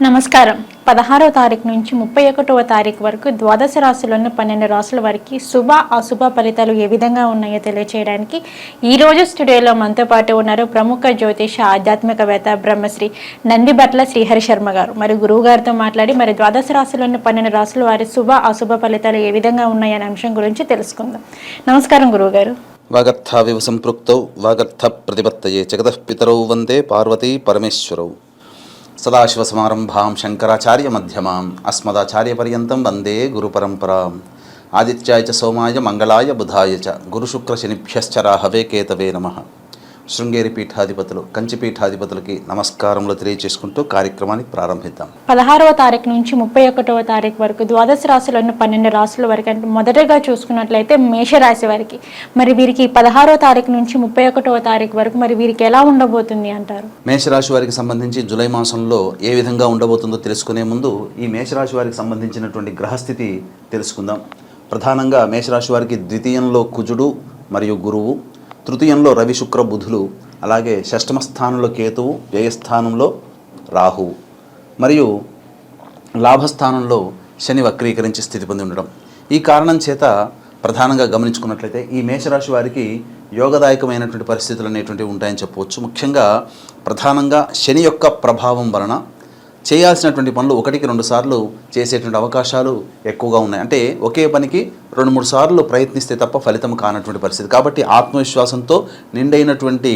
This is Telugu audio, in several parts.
నమస్కారం. 16వ తారీఖు నుంచి 31వ తారీఖు వరకు ద్వాదశ రాశుల్లోని 12 రాశుల వారికి శుభ అశుభ ఫలితాలు ఏ విధంగా ఉన్నాయో తెలియజేయడానికి ఈ రోజు స్టూడియోలో మనతో పాటు ఉన్నారు ప్రముఖ జ్యోతిష ఆధ్యాత్మికవేత్త బ్రహ్మశ్రీ నందిబట్ల శ్రీహరి శర్మ గారు. మరి గురువు గారితో మాట్లాడి మరి ద్వాదశ రాశుల్లోని 12 రాశుల వారి శుభ అశుభ ఫలితాలు ఏ విధంగా ఉన్నాయనే అంశం గురించి తెలుసుకుందాం. నమస్కారం గురువు గారు. వాగర్థావివ సంపృక్తౌ వాగర్థ ప్రతిపత్తయే జగతః పితరౌ వందే పార్వతీ పరమేశ్వరౌ. సదాశివసమారంభాం శంకరాచార్య మధ్యమాం అస్మదాచార్యపర్యంతం వందే గురుపరంపరాం. ఆదిత్యాయ చ సోమాయ మంగళాయ బుధాయ చ గురుశుక్రశనిభ్యశ్చ రాహవే కేతవే నమః. శృంగేరి పీఠాధిపతులు కంచి పీఠాధిపతులకి నమస్కారములు తెలియజేసుకుంటూ కార్యక్రమాన్ని ప్రారంభిద్దాం. 16వ తారీఖు నుంచి 31వ తారీఖు వరకు ద్వాదశ రాశుల్లోని 12 రాశుల వరకు అంటే మొదటగా చూసుకున్నట్లయితే మేషరాశి వారికి మరి వీరికి 16వ తారీఖు నుంచి 31వ తారీఖు వరకు మరి వీరికి ఎలా ఉండబోతుంది అంటారు? మేషరాశి వారికి సంబంధించి జూలై మాసంలో ఏ విధంగా ఉండబోతుందో తెలుసుకునే ముందు ఈ మేషరాశి వారికి సంబంధించినటువంటి గ్రహస్థితి తెలుసుకుందాం. ప్రధానంగా మేషరాశి వారికి ద్వితీయంలో కుజుడు మరియు గురువు, తృతీయంలో రవి శుక్ర బుధులు, అలాగే షష్టమ స్థానంలో కేతువు, వ్యయస్థానంలో రాహువు మరియు లాభస్థానంలో శని వక్రీకరించి స్థితి పొంది ఉండడం. ఈ కారణం చేత ప్రధానంగా గమనించుకున్నట్లయితే ఈ మేషరాశి వారికి యోగదాయకమైనటువంటి పరిస్థితులు అనేటువంటివి ఉంటాయని చెప్పవచ్చు. ముఖ్యంగా ప్రధానంగా శని యొక్క ప్రభావం వలన చేయాల్సినటువంటి పనులు 1-2 సార్లు చేసేటువంటి అవకాశాలు ఎక్కువగా ఉన్నాయి. అంటే ఒకే పనికి 2-3 సార్లు ప్రయత్నిస్తే తప్ప ఫలితం కానటువంటి పరిస్థితి. కాబట్టి ఆత్మవిశ్వాసంతో నిండైనటువంటి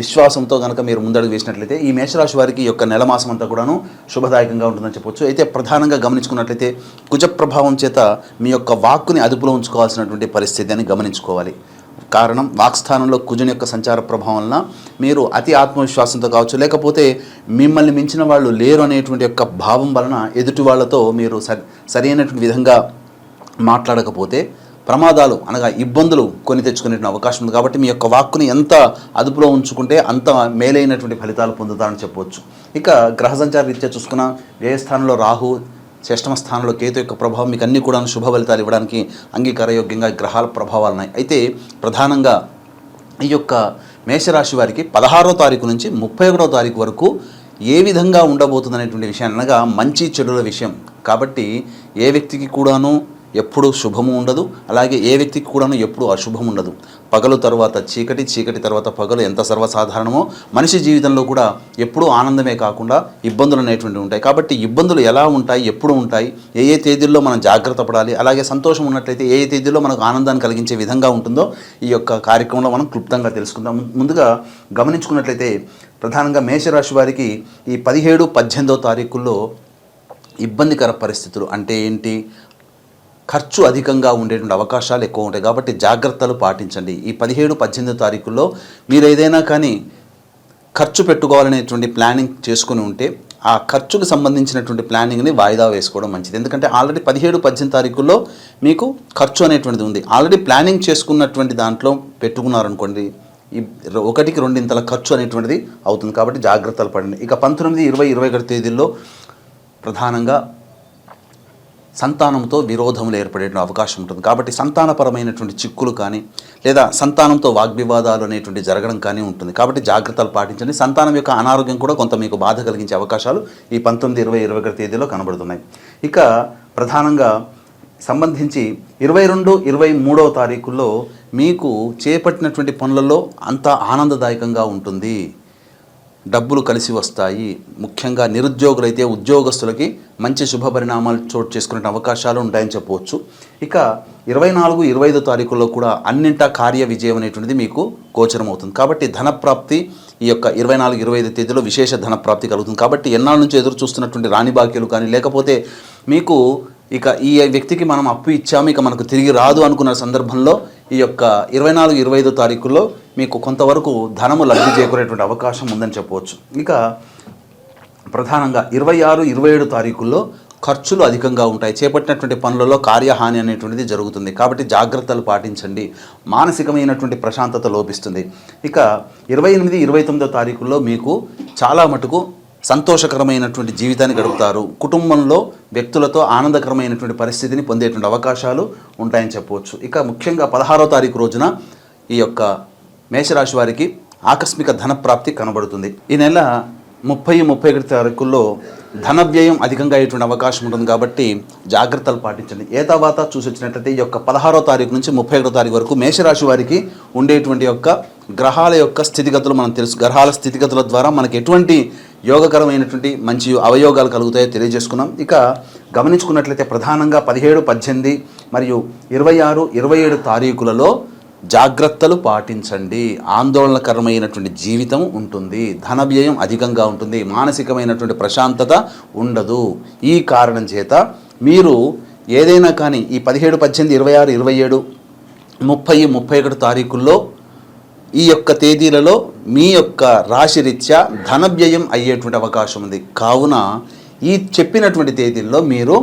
విశ్వాసంతో కనుక మీరు ముందడుగు వేసినట్లయితే ఈ మేషరాశి వారికి యొక్క నెల మాసం అంతా కూడాను శుభదాయకంగా ఉంటుందని చెప్పొచ్చు. అయితే ప్రధానంగా గమనించుకున్నట్లయితే కుజ ప్రభావం చేత మీ యొక్క వాక్కుని అదుపులో ఉంచుకోవాల్సినటువంటి పరిస్థితి అని గమనించుకోవాలి. కారణం వాక్స్థానంలో కుజుని యొక్క సంచార ప్రభావం వలన మీరు అతి ఆత్మవిశ్వాసంతో కావచ్చు, లేకపోతే మిమ్మల్ని మించిన వాళ్ళు లేరు అనేటువంటి యొక్క భావం వలన ఎదుటి వాళ్ళతో మీరు సరైనటువంటి విధంగా మాట్లాడకపోతే ప్రమాదాలు అనగా ఇబ్బందులు కొని తెచ్చుకునే అవకాశం ఉంది. కాబట్టి మీ యొక్క వాక్కుని ఎంత అదుపులో ఉంచుకుంటే అంత మేలైనటువంటి ఫలితాలు పొందుతారని చెప్పవచ్చు. ఇక గ్రహ సంచార రీత్యా చూసుకున్న వ్యయస్థానంలో రాహు, షష్టమ స్థానంలో కేతు యొక్క ప్రభావం మీకు అన్నీ కూడా శుభ ఫలితాలు ఇవ్వడానికి అంగీకారయోగ్యంగా గ్రహాల ప్రభావాలు ఉన్నాయి. అయితే ప్రధానంగా ఈ యొక్క మేషరాశి వారికి 16వ తారీఖు నుంచి 31వ తారీఖు వరకు ఏ విధంగా ఉండబోతుందనేటువంటి విషయాన్ని అనగా మంచి చెడుల విషయం. కాబట్టి ఏ వ్యక్తికి కూడాను ఎప్పుడు శుభము ఉండదు, అలాగే ఏ వ్యక్తికి కూడాను ఎప్పుడు అశుభం ఉండదు. పగలు తర్వాత చీకటి, చీకటి తర్వాత పగలు ఎంత సర్వసాధారణమో మనిషి జీవితంలో కూడా ఎప్పుడూ ఆనందమే కాకుండా ఇబ్బందులు అనేటువంటివి ఉంటాయి. కాబట్టి ఇబ్బందులు ఎలా ఉంటాయి, ఎప్పుడు ఉంటాయి, ఏ ఏ తేదీల్లో మనం జాగ్రత్త పడాలి, అలాగే సంతోషం ఉన్నట్లయితే ఏ ఏ తేదీల్లో మనకు ఆనందాన్ని కలిగించే విధంగా ఉంటుందో ఈ యొక్క కార్యక్రమంలో మనం క్లుప్తంగా తెలుసుకుందాం. ముందుగా గమనించుకున్నట్లయితే ప్రధానంగా మేషరాశి వారికి ఈ 17, 18వ తారీఖుల్లో ఇబ్బందికర పరిస్థితులు అంటే ఏంటి, ఖర్చు అధికంగా ఉండేటువంటి అవకాశాలు ఎక్కువ ఉంటాయి. కాబట్టి జాగ్రత్తలు పాటించండి. ఈ 17, 18 తారీఖుల్లో మీరు ఏదైనా కానీ ఖర్చు పెట్టుకోవాలనేటువంటి ప్లానింగ్ చేసుకుని ఉంటే ఆ ఖర్చుకు సంబంధించినటువంటి ప్లానింగ్ని వాయిదా వేసుకోవడం మంచిది. ఎందుకంటే ఆల్రెడీ 17, 18 తారీఖుల్లో మీకు ఖర్చు అనేటువంటిది ఉంది. ఆల్రెడీ ప్లానింగ్ చేసుకున్నటువంటి దాంట్లో పెట్టుకున్నారనుకోండి, ఈ 1-2 ఖర్చు అనేటువంటిది అవుతుంది. కాబట్టి జాగ్రత్తలు పడండి. ఇక 19, 20, 21 తేదీల్లో ప్రధానంగా సంతానంతో విరోధములు ఏర్పడే అవకాశం ఉంటుంది. కాబట్టి సంతానపరమైనటువంటి చిక్కులు కానీ లేదా సంతానంతో వాగ్వివాదాలు అనేటువంటి జరగడం కానీ ఉంటుంది. కాబట్టి జాగ్రత్తలు పాటించండి. సంతానం యొక్క అనారోగ్యం కూడా కొంత మీకు బాధ కలిగించే అవకాశాలు ఈ 19, 20, 21 తేదీలో కనబడుతున్నాయి. ఇక ప్రధానంగా సంబంధించి 22, 23వ తారీఖుల్లో మీకు చేపట్టినటువంటి పనులలో అంత ఆనందదాయకంగా ఉంటుంది. డబ్బులు కలిసి వస్తాయి. ముఖ్యంగా నిరుద్యోగులైతే ఉద్యోగస్తులకి మంచి శుభ పరిణామాలు చోటు చేసుకునే అవకాశాలు ఉంటాయని చెప్పవచ్చు. ఇక 24, 25 తారీఖుల్లో కూడా అన్నింటా కార్య విజయం అనేటువంటిది మీకు గోచరమవుతుంది. కాబట్టి ధనప్రాప్తి ఈ యొక్క 24, 25 తేదీలో విశేష ధనప్రాప్తి కలుగుతుంది. కాబట్టి ఎన్నాళ్ళ నుంచి ఎదురు చూస్తున్నటువంటి రాణి బాకీలు కానీ లేకపోతే మీకు ఇక ఈ వ్యక్తికి మనం అప్పు ఇచ్చాము ఇక మనకు తిరిగి రాదు అనుకున్న సందర్భంలో ఈ యొక్క 24, 25 తారీఖుల్లో మీకు కొంతవరకు ధనము లబ్ధి చేకూరేటువంటి అవకాశం ఉందని చెప్పవచ్చు. ఇక ప్రధానంగా 26, 27 తారీఖుల్లో ఖర్చులు అధికంగా ఉంటాయి. చేపట్టినటువంటి పనులలో కార్యహాని అనేటువంటిది జరుగుతుంది. కాబట్టి జాగ్రత్తలు పాటించండి. మానసికమైనటువంటి ప్రశాంతత లోపిస్తుంది. ఇక 28, 29 తారీఖుల్లో మీకు చాలా మటుకు సంతోషకరమైనటువంటి జీవితాన్ని గడుపుతారు. కుటుంబంలో వ్యక్తులతో ఆనందకరమైనటువంటి పరిస్థితిని పొందేటువంటి అవకాశాలు ఉంటాయని చెప్పవచ్చు. ఇక ముఖ్యంగా 16వ తారీఖు రోజున ఈ యొక్క మేషరాశి వారికి ఆకస్మిక ధనప్రాప్తి కనబడుతుంది. ఈ నెల 30, 31 తారీఖుల్లో ధన వ్యయం అధికంగా అయ్యేటువంటి అవకాశం ఉంటుంది కాబట్టి జాగ్రత్తలు పాటించండి. ఏ తర్వాత చూసి వచ్చినట్లయితే ఈ యొక్క 16వ తారీఖు నుంచి 31వ తారీఖు వరకు మేషరాశి వారికి ఉండేటువంటి యొక్క గ్రహాల యొక్క స్థితిగతులు మనం తెలుసు. గ్రహాల స్థితిగతుల ద్వారా మనకి ఎటువంటి యోగకరమైనటువంటి మంచి అవయోగాలు కలుగుతాయో తెలియజేసుకున్నాం. ఇక గమనించుకున్నట్లయితే ప్రధానంగా 17, 18 మరియు 26, 27 తారీఖులలో జాగ్రత్తలు పాటించండి. ఆందోళనకరమైనటువంటి జీవితం ఉంటుంది, ధన వ్యయం అధికంగా ఉంటుంది, మానసికమైనటువంటి ప్రశాంతత ఉండదు. ఈ కారణం చేత మీరు ఏదైనా కానీ ఈ 17, 18, 26, 27, 30, 31 తారీఖుల్లో ఈ యొక్క తేదీలలో మీ యొక్క రాశి రీత్యా ధన వ్యయం అయ్యేటువంటి అవకాశం ఉంది. కావున ఈ చెప్పినటువంటి తేదీల్లో మీరు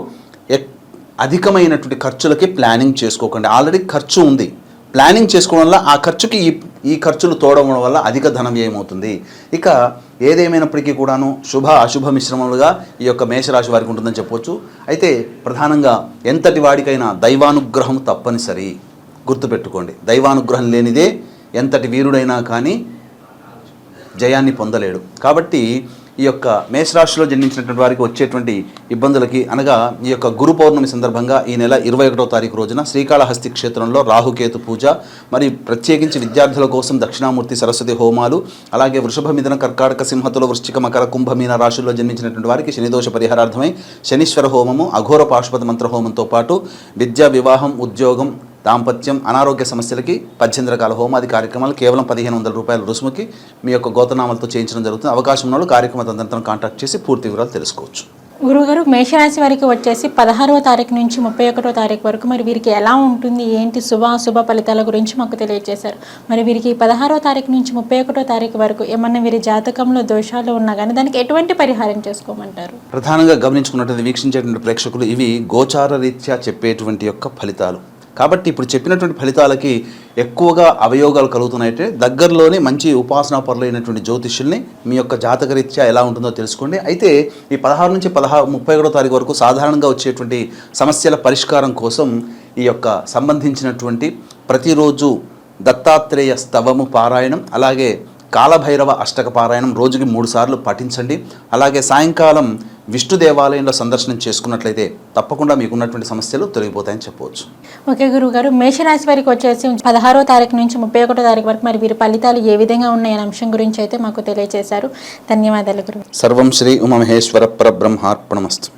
అధికమైనటువంటి ఖర్చులకి ప్లానింగ్ చేసుకోకండి. ఆల్రెడీ ఖర్చు ఉంది, ప్లానింగ్ చేసుకోవడం వల్ల ఆ ఖర్చుకి ఈ ఖర్చులు తోడవడం వల్ల అధిక ధనం ఏమవుతుంది. ఇక ఏదేమైనప్పటికీ కూడాను శుభ అశుభ మిశ్రమాలుగా ఈ యొక్క మేషరాశి వారికి ఉంటుందని చెప్పవచ్చు. అయితే ప్రధానంగా ఎంతటి వాడికైనా దైవానుగ్రహం తప్పనిసరి. గుర్తుపెట్టుకోండి, దైవానుగ్రహం లేనిదే ఎంతటి వీరుడైనా కానీ జయాన్ని పొందలేడు. కాబట్టి ఈ యొక్క మేషరాశిలో జన్మించినటువంటి వారికి వచ్చేటువంటి ఇబ్బందులకి అనగా ఈ యొక్క గురు పౌర్ణమి సందర్భంగా ఈ నెల 21వ తారీఖు రోజున శ్రీకాళహస్తి క్షేత్రంలో రాహుకేతు పూజ, మరి ప్రత్యేకించి విద్యార్థుల కోసం దక్షిణామూర్తి సరస్వతి హోమాలు, అలాగే వృషభ మిథున కర్కాటక సింహతుల వృశ్చిక మకర కుంభ మీన రాశుల్లో జన్మించినటువంటి వారికి శనిదోష పరిహారార్థమై శనీశ్వర హోమము, అఘోర పాశుపత మంత్ర హోమంతో పాటు విద్య, వివాహం, ఉద్యోగం, దాంపత్యం, అనారోగ్య సమస్యలకి 18 రకాల హోమాది కార్యక్రమాలు కేవలం 1500 రూపాయల రుసుముకి మీ యొక్క గోతనామాలతో చేయించడం జరుగుతుంది. అవకాశం ఉన్న వాళ్ళు కార్యక్రమ తదనంతరం కాంటాక్ట్ చేసి పూర్తి వివరాలు తెలుసుకోవచ్చు. గురుగారు, మేషరాశి వారికి వచ్చేసి 16వ తారీఖు నుంచి 31వ తారీఖు వరకు మరి వీరికి ఎలా ఉంటుంది, ఏంటి శుభ ఫలితాల గురించి మాకు తెలియజేశారు. మరి వీరికి 16వ తారీఖు నుంచి 31వ తారీఖు వరకు ఏమన్నా వీరి జాతకంలో దోషాలు ఉన్నా కానీ దానికి ఎటువంటి పరిహారం చేసుకోమంటారు? ప్రధానంగా గమనించుకున్నట్లయితే వీక్షించేటువంటి ప్రేక్షకులు ఇవి గోచార రీత్యా చెప్పేటువంటి యొక్క ఫలితాలు కాబట్టి ఇప్పుడు చెప్పినటువంటి ఫలితాలకి ఎక్కువగా అవయోగాలు కలుగుతున్నాయంటే దగ్గరలోనే మంచి ఉపాసనా పరులైనటువంటి జ్యోతిష్యుల్ని మీ యొక్క జాతకరీత్యా ఎలా ఉంటుందో తెలుసుకోండి. అయితే ఈ 16 నుంచి 31వ తారీఖు వరకు సాధారణంగా వచ్చేటువంటి సమస్యల పరిష్కారం కోసం ఈ యొక్క సంబంధించినటువంటి ప్రతిరోజు దత్తాత్రేయ స్తవము పారాయణం, అలాగే కాలభైరవ అష్టక పారాయణం రోజుకి 3 సార్లు పఠించండి. అలాగే సాయంకాలం విష్ణు దేవాలయంలో సందర్శనం చేసుకున్నట్లయితే తప్పకుండా మీకున్నటువంటి సమస్యలు తొలగిపోతాయని చెప్పవచ్చు. ఓకే గురుగారు, మేషరాశి వారికి వచ్చేసి 16వ తారీఖు నుంచి 31వ తారీఖు వరకు మరి వీరి ఫలితాలు ఏ విధంగా ఉన్నాయనే అంశం గురించి అయితే మాకు తెలియజేశారు. ధన్యవాదాలు గురుగారు. సర్వం శ్రీ ఉమామహేశ్వర పరబ్రహ్మార్పణమస్తు.